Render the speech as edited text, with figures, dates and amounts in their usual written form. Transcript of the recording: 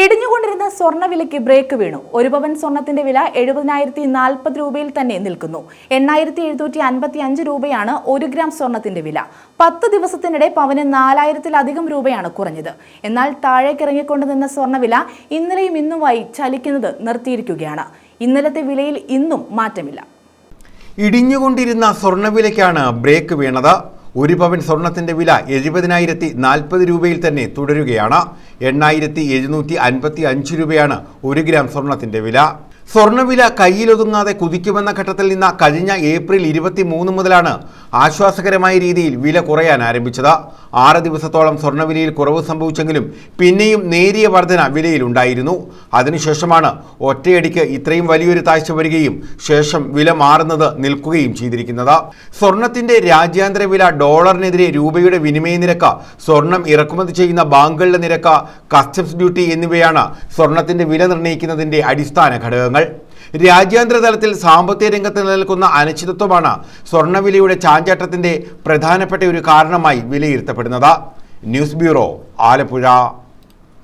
ഇടിഞ്ഞുകൊണ്ടിരുന്ന സ്വർണ്ണവിലയ്ക്ക് break വീണു. ഒരു പവൻ സ്വർണത്തിന്റെ വില 70,040 രൂപയിൽ തന്നെ നിൽക്കുന്നു. 8,755 രൂപയാണ് 1 ഗ്രാം സ്വർണത്തിന്റെ വില. 10 ദിവസത്തിനിടെ പവന് 4,000-ലധികം രൂപയാണ് കുറഞ്ഞത്. എന്നാൽ താഴേക്കിറങ്ങിക്കൊണ്ട് നിന്ന സ്വർണ്ണവില ഇന്നലെയും ഇന്നുമായി ചലിക്കുന്നത് നിർത്തിയിരിക്കുകയാണ്. ഇന്നലത്തെ വിലയിൽ ഇന്നും മാറ്റമില്ല. ഇടിഞ്ഞുകൊണ്ടിരുന്ന സ്വർണ്ണവിലയ്ക്കാണ് ബ്രേക്ക് വീണത്. ഒരു പവൻ സ്വർണത്തിന്റെ വില 70,040 രൂപയിൽ തന്നെ തുടരുകയാണ്. 8,755 രൂപയാണ് 1 ഗ്രാം സ്വർണത്തിന്റെ വില. സ്വർണ്ണവില കയ്യിലൊതുങ്ങാതെ കുതിക്കുമെന്ന ഘട്ടത്തിൽ നിന്ന് കഴിഞ്ഞ ഏപ്രിൽ 23 മുതലാണ് ആശ്വാസകരമായ രീതിയിൽ വില കുറയാൻ ആരംഭിച്ചത്. 6 ദിവസത്തോളം സ്വർണ്ണവിലയിൽ കുറവ് സംഭവിച്ചെങ്കിലും പിന്നെയും നേരിയ വർധന വിലയിലുണ്ടായിരുന്നു. അതിനുശേഷമാണ് ഒറ്റയടിക്ക് ഇത്രയും വലിയൊരു താഴ്ച വരികയും ശേഷം വില മാറുന്നത് നിൽക്കുകയും ചെയ്തിരിക്കുന്നത്. സ്വർണത്തിന്റെ രാജ്യാന്തര വില, ഡോളറിനെതിരെ രൂപയുടെ വിനിമയ നിരക്ക്, സ്വർണം ഇറക്കുമതി ചെയ്യുന്ന ബാങ്കുകളുടെ നിരക്ക്, കസ്റ്റംസ് ഡ്യൂട്ടി എന്നിവയാണ് സ്വർണത്തിന്റെ വില നിർണ്ണയിക്കുന്നതിന്റെ അടിസ്ഥാന ഘടകങ്ങൾ. രാജ്യാന്തര തലത്തിൽ സാമ്പത്തിക രംഗത്ത് നിലനിൽക്കുന്ന അനിശ്ചിതത്വമാണ് സ്വർണ്ണവിലയുടെ ചാഞ്ചാട്ടത്തിന്റെ പ്രധാനപ്പെട്ട ഒരു കാരണമായി വിലയിരുത്തപ്പെടുന്നത്. News bureau, Alappuzha.